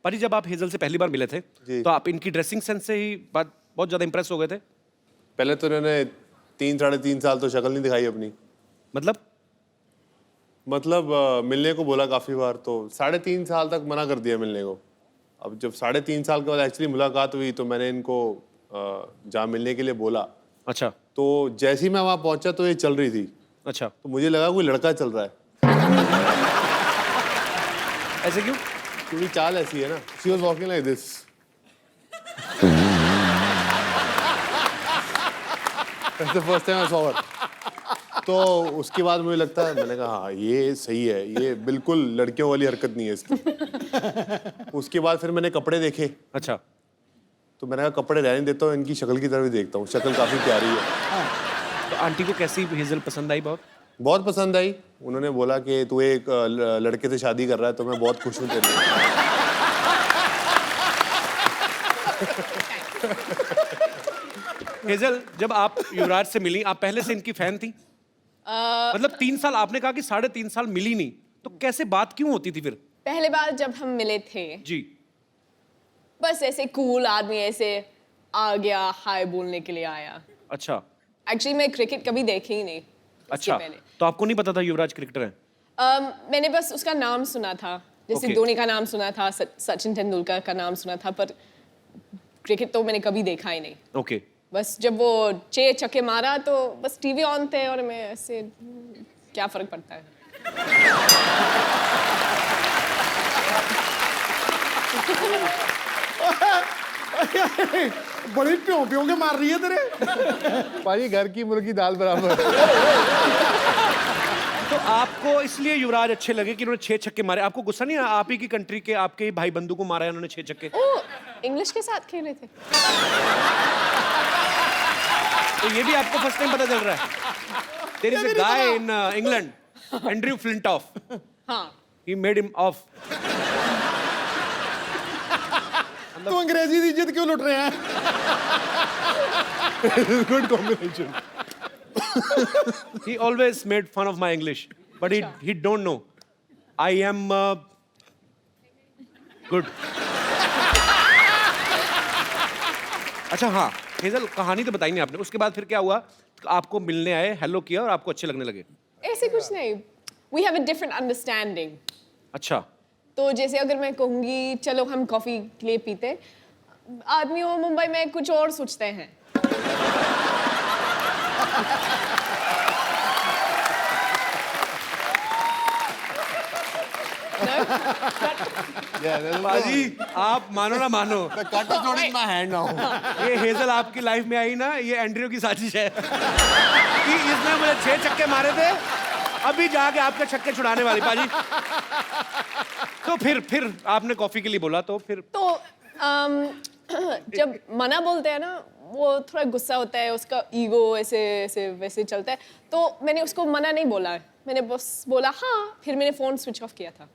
पाजी जब आप हेजल से पहली बार मिले थे तो आप इनकी ड्रेसिंग सेंस से ही बहुत ज्यादा इंप्रेस हो गए थे? पहले तो इन्होंने 3 साढ़े 3 साल तो शक्ल नहीं दिखाई अपनी। मतलब मिलने को बोला काफी बार, तो 3.5 साल तक मना कर दिया मिलने को। अब जब 3.5 साल के बाद एक्चुअली मुलाकात हुई तो मैंने इनको जहाँ मिलने के लिए बोला। अच्छा। तो जैसे ही मैं वहाँ पहुंचा तो ये चल रही थी। अच्छा। तो मुझे लगा कोई लड़का चल रहा है। ऐसे क्यों? क्योंकि चाल ऐसी है ना। She was walking like this. That's the first time I saw her. तो उसके बाद मुझे लगता है, मैंने कहा हाँ ये सही है, ये बिल्कुल लड़कियों वाली हरकत नहीं है इसकी। उसके बाद फिर मैंने कपड़े देखे। अच्छा। तो मैंने कहा कपड़े रहने देता हूँ, इनकी शक्ल की तरफ भी देखता हूँ, शक्ल काफी प्यारी है। तो आंटी को कैसी हेजल पसंद आई? बहुत पसंद आई। उन्होंने बोला कि तू एक लड़के से शादी कर रहा है तो मैं बहुत खुश हूँ तेरे लिए। हेजल, जब आप युवराज से मिली, आप पहले से इनकी फैन थी? मतलब 3 साल, आपने कहा कि 3.5 साल मिली नहीं, तो कैसे बात क्यों होती थी फिर? पहले बार जब हम मिले थे जी। बस ऐसे कूल आदमी ऐसे आ गया, हाय बोलने के लिए आया। अच्छा। एक्चुअली मैं क्रिकेट कभी देखी ही नहीं। अच्छा, तो आपको नहीं पता था युवराज क्रिकेटर है? मैंने बस उसका नाम सुना था, जैसे Okay. धोनी का नाम सुना था, सचिन तेंदुलकर का नाम सुना था, पर क्रिकेट तो मैंने कभी देखा ही नहीं। ओके। बस जब वो 6 छक्के मारा तो बस टीवी ऑन थे और मैं ऐसे, क्या फर्क पड़ता है। बड़ी प्यों प्यों के मार रही है तेरे। पाजी घर की मुर्गी दाल बराबर। तो आपको इसलिए युवराज अच्छे लगे कि उन्होंने 6 छक्के मारे? आपको गुस्सा नहीं आया आप ही की कंट्री के, आपके ही भाई बंधु को मारा है उन्होंने 6 छक्के? ओ, इंग्लिश के साथ खेल रहे थे। तो ये भी आपको फर्स्ट टाइम पता चल रहा है? There is a guy in England, Andrew Flintoff. हाँ। He made him off. तो अंग्रेजी की इज्जत क्यों लुट रहे हैं? Good combination. He always made fun of my English, but he don't know. I am good. अच्छा हाँ, हेजल कहानी तो बताई नहीं आपने। उसके बाद फिर क्या हुआ? आपको मिलने आए, हेलो किया और आपको अच्छे लगने लगे? ऐसे कुछ नहीं। We have a different understanding. अच्छा। तो जैसे अगर मैं कहूँगी चलो हम कॉफी के लिए पीते, आदमी वो मुंबई में कुछ और सोचते हैं। बाजी, आप मानो ना मानो, ये हेजल आपकी लाइफ में आई ना, ये एंड्रयू की साजिश है कि इसने मुझे 6 छक्के मारे थे, अभी जाके आपके छक्के छुड़ाने वाली। बाजी, तो फिर आपने कॉफी के लिए बोला, तो फिर तो जब मना बोलते हैं ना, वो थोड़ा गुस्सा होता है, उसका ईगो ऐसे ऐसे वैसे चलता है, तो मैंने उसको मना नहीं बोला, मैंने बस बोला हाँ, फिर मैंने फोन स्विच ऑफ किया था।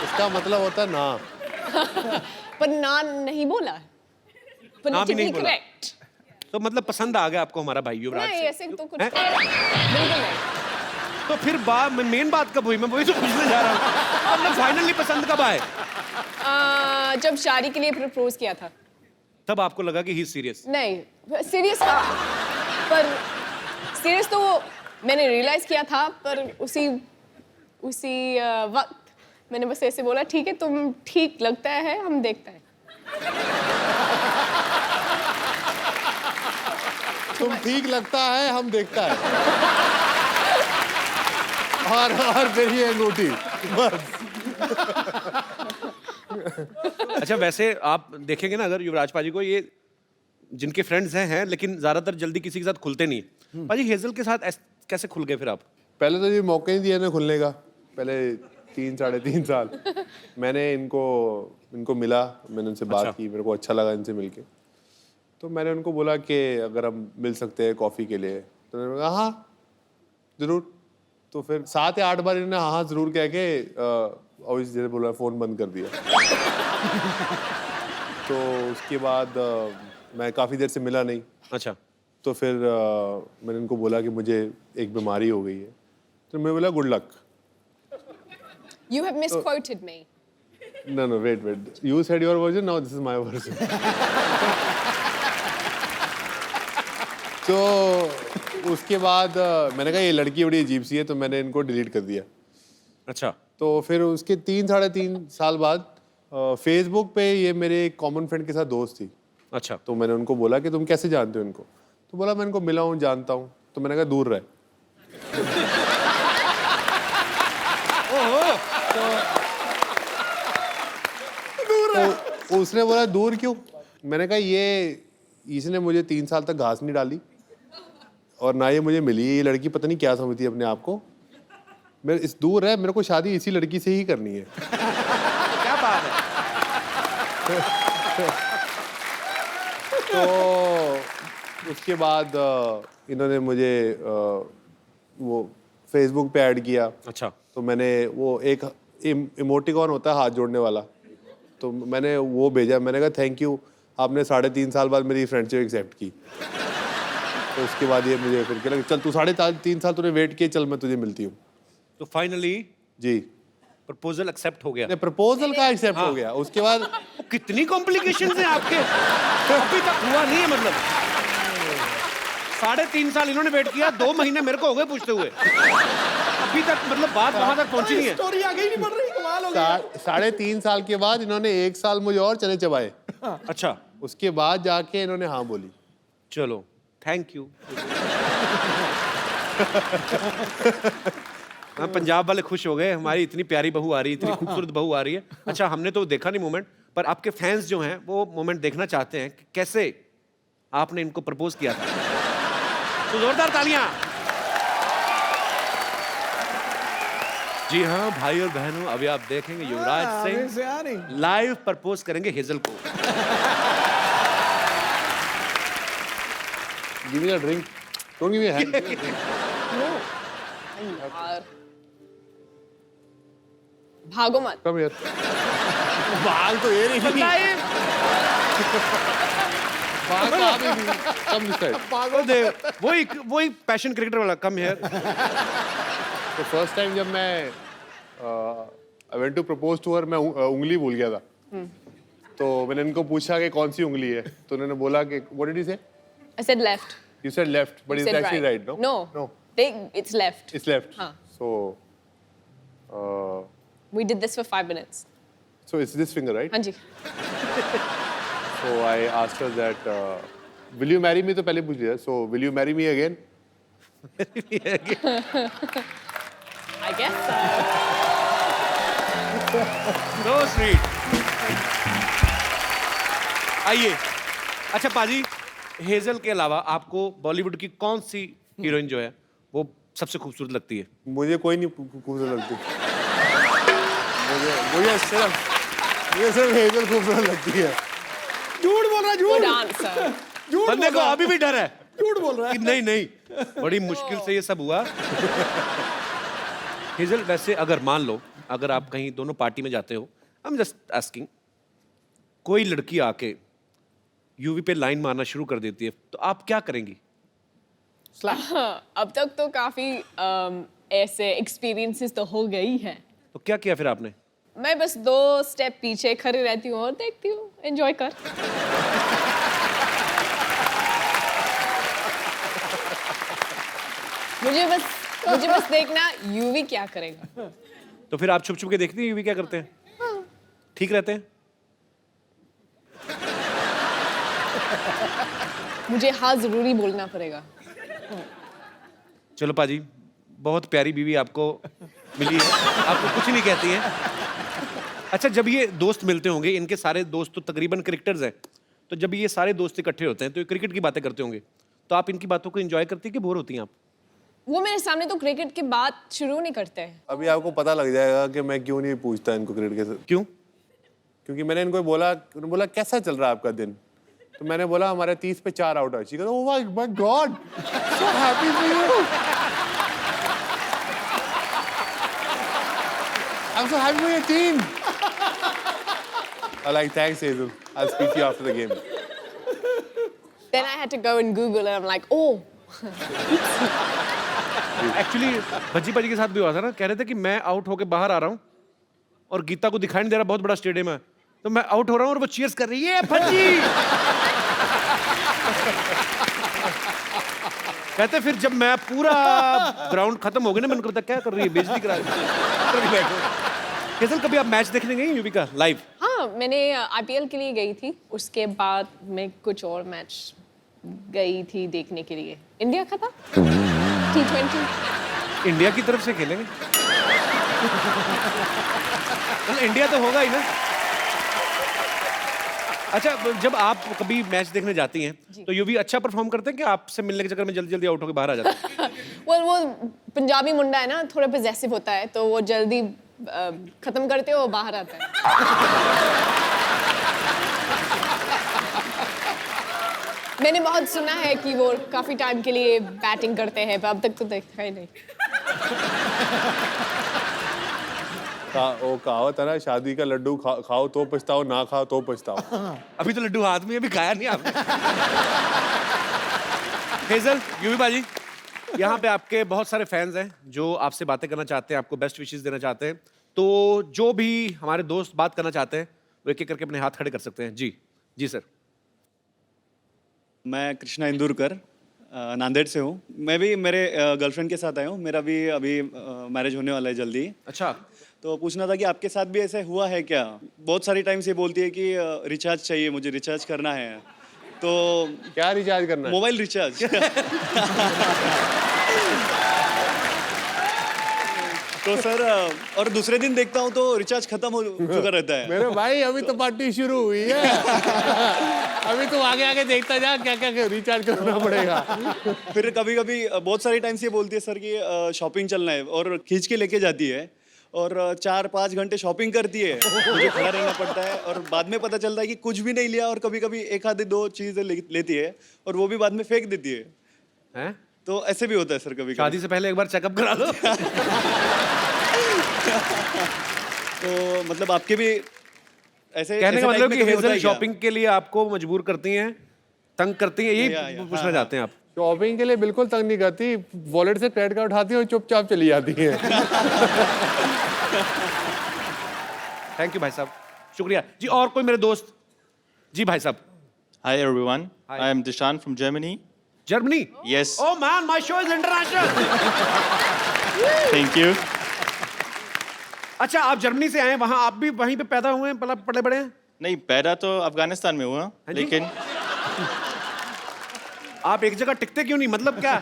इसका मतलब होता है ना। पर ना नहीं बोला, ना भी नहीं बोला। करेक्ट। तो मतलब पसंद आ गया आपको हमारा भाई युवराज नहीं से? ऐसे तो कुछ हैं? बिल्कुल नहीं। तो फिर मेन बात कब हुई? मैं वही तो पूछने जा रहा हूँ। मतलब फाइनली पसंद कब आए? जब शादी के लिए प्रपोज किया था तब आपको लगा कि ही सीरियस? नहीं सीरियस, पर सीरियस तो मैंने रियलाइज किया था, पर उसी वक्त मैंने बस ऐसे बोला ठीक है, तुम ठीक लगता है, हम देखते हैं। तुम ठीक लगता है, हम देखता है। और फिर ये अंगूठी बस। अच्छा, वैसे आप देखेंगे ना अगर युवराज पाजी को, ये जिनके फ्रेंड्स हैं लेकिन ज्यादातर जल्दी किसी के साथ खुलते नहीं। पाजी हेजल के साथ कैसे खुल गए फिर आप? पहले तो ये मौका ही दिया ना खुलने का। पहले 3 साढ़े 3 साल मैंने इनको मिला, मैंने उनसे बात की, मेरे को अच्छा लगा इनसे मिलके। तो मैंने उनको बोला कि अगर हम मिल सकते हैं कॉफ़ी के लिए, तो उन्होंने कहा हाँ ज़रूर। तो फिर 7 या 8 बार इन्होंने हाँ ज़रूर कह के ऑब्वियसली जैसे बोला फ़ोन बंद कर दिया। तो उसके बाद मैं काफ़ी देर से मिला नहीं। अच्छा। तो फिर मैंने उनको बोला कि मुझे एक बीमारी हो गई है। तो मैं बोला good luck. You have misquoted me. No, wait. You said your version, now this is my version. तो उसके बाद मैंने कहा ये लड़की बड़ी अजीब सी है, तो मैंने इनको डिलीट कर दिया। अच्छा, तो फिर उसके 3-3.5 साल बाद फेसबुक पे ये मेरे एक कॉमन फ्रेंड के साथ दोस्त थी। अच्छा, तो मैंने उनको बोला कि तुम कैसे जानते हो इनको? तो बोला मैं इनको मिला हूँ, जानता हूँ। तो मैंने कहा दूर रहे। तो उसने बोला दूर क्यों? मैंने कहा इसने मुझे 3 साल तक घास नहीं डाली और ना ये मुझे मिली। ये लड़की पता नहीं क्या समझती है अपने आप को। मेरे इस दूर है, मेरे को शादी इसी लड़की से ही करनी है। क्या बात है। तो उसके बाद इन्होंने मुझे वो फेसबुक पे ऐड किया। अच्छा, तो मैंने वो एक इमोटिकॉन होता है हाथ जोड़ने वाला, तो मैंने वो भेजा। मैंने कहा थैंक यू, आपने 3.5 साल बाद मेरी फ्रेंडशिप एक्सेप्ट की। तो उसके बाद ये मुझे फिर कहला चल तू 3.5 साल तूने वेट किए, चल मैं तुझे मिलती हूँ। तो फाइनली जी, प्रपोजल एक्सेप्ट हो गया। प्रपोजल का एक्सेप्ट हो गया। उसके बाद कितनी कॉम्प्लिकेशंस हैं आपके, अभी तक हुआ नहीं है मतलब। 3.5 साल इन्होंने वेट किया, 2 महीने मेरे को हो गए पूछते हुए, अभी तक मतलब बात वहां तक पहुंची नहीं है। स्टोरी आगे ही नहीं बढ़ रही, कमाल हो गया। 3.5 साल के बाद इन्होंने 1 साल मुझे और चने चबाए। अच्छा, उसके बाद जाके इन्होंने हाँ बोली। चलो थैंक यू। हाँ, पंजाब वाले खुश हो गए, हमारी इतनी प्यारी बहू आ रही है, इतनी खूबसूरत बहू आ रही है। अच्छा, हमने तो देखा नहीं मोमेंट, पर आपके फैंस जो हैं वो मोमेंट देखना चाहते हैं कि कैसे आपने इनको प्रपोज किया था। तो जोरदार तालियां। जी हाँ भाई और बहनों, अभी आप देखेंगे युवराज सिंह लाइव प्रपोज करेंगे हेजल को। Give me a drink, don't give me a hand. यार भागो मत। Come here. बाल तो ये नहीं। बाल तो आप ही नहीं। Come this side. वही पैशन क्रिकेटर वाला कम हियर। तो फर्स्ट टाइम जब मैं I went to propose to her, मैं उंगली भूल गया था। तो मैंने इनको पूछा कि कौन सी उंगली है, तो उन्होंने बोला कि व्हाट डिड यू से? I said left. You said left, but You it's said actually right, no? No. It's left. It's left. हाँ. So We did this for 5 minutes. so it's this finger, right? हाँ जी. So I asked her that will you marry me? तो पहले पूछ लिया. So will you marry me again? I guess so. So sweet. आइए, अच्छा पाजी, hazel के अलावा आपको बॉलीवुड की कौन सी हीरोइन जो है वो सबसे खूबसूरत लगती है? मुझे कोई नहीं खूबसूरत लगती। मुझे सिर्फ हेजल खूबसूरत लगती है। झूठ बोल रहा है, Good झूठ answer. झूठ बंदे बोल को रहा है, अभी भी डर है झूठ बोल रहा कि है। नहीं नहीं, बड़ी मुश्किल से ये सब हुआ। हेजल, वैसे अगर मान लो अगर आप कहीं दोनों पार्टी में जाते हो, आई एम जस्ट आस्किंग, कोई लड़की आके यूवी पे लाइन मारना शुरू कर देती है, तो आप क्या करेंगी? अब तक तो काफी ऐसे एक्सपीरियंसेस तो हो गई हैं। तो क्या किया फिर आपने? मैं बस 2 स्टेप पीछे खड़ी रहती हूँ और देखती हूँ, एंजॉय कर। मुझे बस देखना यूवी क्या करेगा। तो फिर आप छुप छुप के देखती हैं यूवी क्या करते हैं? ठीक रहते हैं? मुझे हाँ जरूरी बोलना पड़ेगा। चलो पाजी, बहुत प्यारी बीवी आपको मिली है, आपको कुछ नहीं कहती है। अच्छा, जब ये दोस्त मिलते होंगे, इनके सारे दोस्त तो तकरीबन क्रिकेटर्स हैं, तो जब ये सारे दोस्त इकट्ठे होते हैं तो ये क्रिकेट की बातें करते होंगे, तो आप इनकी बातों को एंजॉय करती है कि बोर होती हैं आप? वो मेरे सामने तो क्रिकेट की बात शुरू नहीं करते हैं। अभी आपको पता लग जाएगा कि मैं क्यों नहीं पूछता इनको क्रिकेट के साथ। क्यों? क्योंकि मैंने इनको बोला कैसा चल रहा है आपका दिन? तो मैंने बोला हमारे 30 पे 4 आउट है। Oh my god, so happy for you, I am so happy for your team. I like thanks Hazel, I will speak to you after the game. Then I had to go and Google and I'm like, oh. Actually Bhajji पाजी के साथ भी हुआ था ना, कह रहे थे कि मैं आउट होके बाहर आ रहा हूँ और गीता को दिखाई नहीं दे रहा, बहुत बड़ा स्टेडियम है, तो मैं आउट हो रहा हूँ और वो चीयर्स कर रही है, फंसी। कहते फिर जब मैं पूरा ग्राउंड खत्म हो गया ना, मैंने कहा क्या कर रही है, बेइज्जती करा रही है। केजल, कभी आप मैच देखने गई यूवी का लाइव? हाँ, मैंने आईपीएल के लिए गई थी, उसके बाद मैं कुछ और मैच गई थी देखने के लिए। इंडिया का था T20। इंडिया की तरफ से खेलेंगे? मतलब इंडिया तो होगा ही ना। अच्छा, जब आप कभी मैच देखने जाती हैं तो यूवी अच्छा परफॉर्म करते हैं कि आपसे मिलने के चक्कर में जल्दी जल्दी आउट होकर बाहर आ जाते हैं? वो पंजाबी मुंडा है ना, थोड़ा पजेसिव होता है, तो वो जल्दी खत्म करते हो, बाहर आता है। मैंने बहुत सुना है कि वो काफी टाइम के लिए बैटिंग करते हैं, पर अब तक तो देखा ही नहीं। वो कहावत है ना, शादी का लड्डू खाओ तो पछताओ, ना खाओ तो पछताओ। अभी तो लड्डू हाथ में है, अभी खाया नहीं आपने। हेजल, यूवी बाजी, यहाँ पे आपके बहुत सारे फैंस हैं जो आपसे बातें करना चाहते हैं, आपको बेस्ट विशेस देना चाहते हैं, तो जो भी हमारे दोस्त बात करना चाहते हैं वो एक एक करके अपने हाथ खड़े कर सकते हैं। जी जी सर। मैं कृष्णा इंदुरकर नांदेड़ से हूँ। मैं भी मेरे गर्लफ्रेंड के साथ आया हूँ। मेरा भी अभी मैरिज होने वाला है जल्दी। अच्छा, तो पूछना था कि आपके साथ भी ऐसा हुआ है क्या? बहुत सारी टाइम से बोलती है कि रिचार्ज चाहिए, मुझे रिचार्ज करना है। तो क्या रिचार्ज करना है? Mobile recharge. तो सर, और दूसरे दिन देखता हूँ तो रिचार्ज खत्म हो चुका रहता है। मेरे भाई अभी तो पार्टी शुरू हुई है। अभी तो आगे आगे देखता जा क्या क्या रिचार्ज करना पड़ेगा। फिर कभी कभी बहुत सारी टाइम से बोलती है सर कि शॉपिंग चलना है, और खींच के लेके जाती है और 4-5 घंटे शॉपिंग करती है। मुझे खड़ा रहना पड़ता है और बाद में पता चलता है कि कुछ भी नहीं लिया, और कभी कभी एक आधे 2 चीजें लेती है और वो भी बाद में फेंक देती है। हैं? तो ऐसे भी होता है सर कभी। शादी से पहले एक बार चेकअप करा लो। तो मतलब आपके भी ऐसे कहने का ऐसे मतलब टाइप कि में कभी होता हेजल है क्या? शॉपिंग के लिए आपको मजबूर करती हैं, तंग करती हैं, यही या, पूछना हाँ, चाहते हैं आप? शॉपिंग के लिए बिल्कुल तंग नहीं करती, वॉलेट से क्रेडिट कार्ड उठाती है और चुपचाप चली जाती है। थैंक यू भाई साहब, शुक्रिया जी। और कोई मेरे दोस्त? जी भाई साहब। Hi everyone, Hi. I am Dishan from Germany. Germany? Yes, Oh man, my show is international. thank you. अच्छा, आप जर्मनी से आए हैं, वहाँ आप भी वहीं पे पैदा हुए हैं, पले बड़े हैं? नहीं, पैदा तो अफगानिस्तान में हुआ, जी? लेकिन आप एक जगह टिकते क्यों नहीं, मतलब क्या?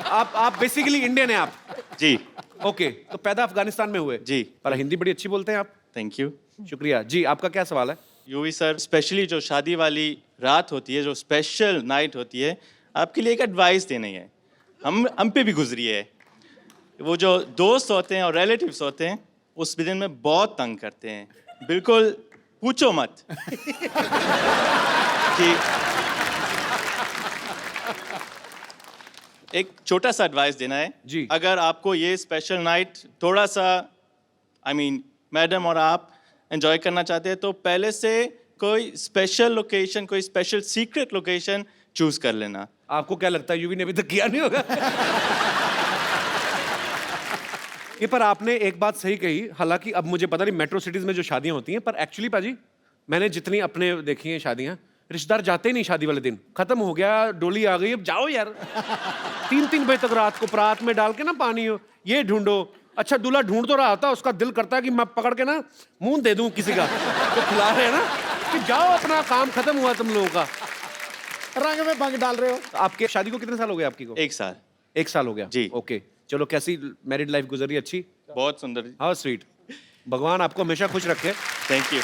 आप बेसिकली इंडियन हैं आप? जी, ओके, तो पैदा अफगानिस्तान में हुए? जी। पर हिंदी बड़ी अच्छी बोलते हैं आप। Thank you. शुक्रिया जी। आपका क्या सवाल है? यूवी सर, स्पेशली जो शादी वाली रात होती है, जो स्पेशल नाइट होती है, आपके लिए एक एडवाइस देनी है। हम पे भी गुजरी है। वो जो दोस्त होते हैं और रिलेटिव्स होते हैं, उस दिन में बहुत तंग करते हैं। बिल्कुल पूछो मत कि एक छोटा सा एडवाइस देना है जी। अगर आपको ये स्पेशल नाइट थोड़ा सा मैडम और आप एंजॉय करना चाहते हैं, तो पहले से कोई स्पेशल लोकेशन, कोई स्पेशल सीक्रेट लोकेशन चूज कर लेना। आपको क्या लगता है यूवी ने अभी तक किया नहीं होगा? ये पर आपने एक बात सही कही, हालांकि अब मुझे पता नहीं मेट्रो सिटीज में जो शादियां होती हैं, पर एक्चुअली पाजी मैंने जितनी अपने देखी हैं शादियां, रिश्तेदार जाते ही नहीं शादी वाले दिन, खत्म हो गया, डोली आ गई, अब जाओ यार। 3-3 बजे तक रात को परात में डाल के ना पानी हो, ये ढूंढो। अच्छा, दूल्हा ढूंढ तो रहा था, उसका दिल करता है कि मैं पकड़ के ना मुंह दे दूं किसी का, तो खिला रहे हैं ना कि जाओ, अपना काम खत्म हुआ तुम लोगों का। रंग में भंग डाल रहे हो। आपके शादी को कितने साल हो गए आपकी को? 1 साल। 1 साल हो गया जी। ओके, चलो कैसी मैरिड लाइफ गुजरी? अच्छी? बहुत सुंदर। How sweet. भगवान आपको हमेशा खुश रखे। Thank you.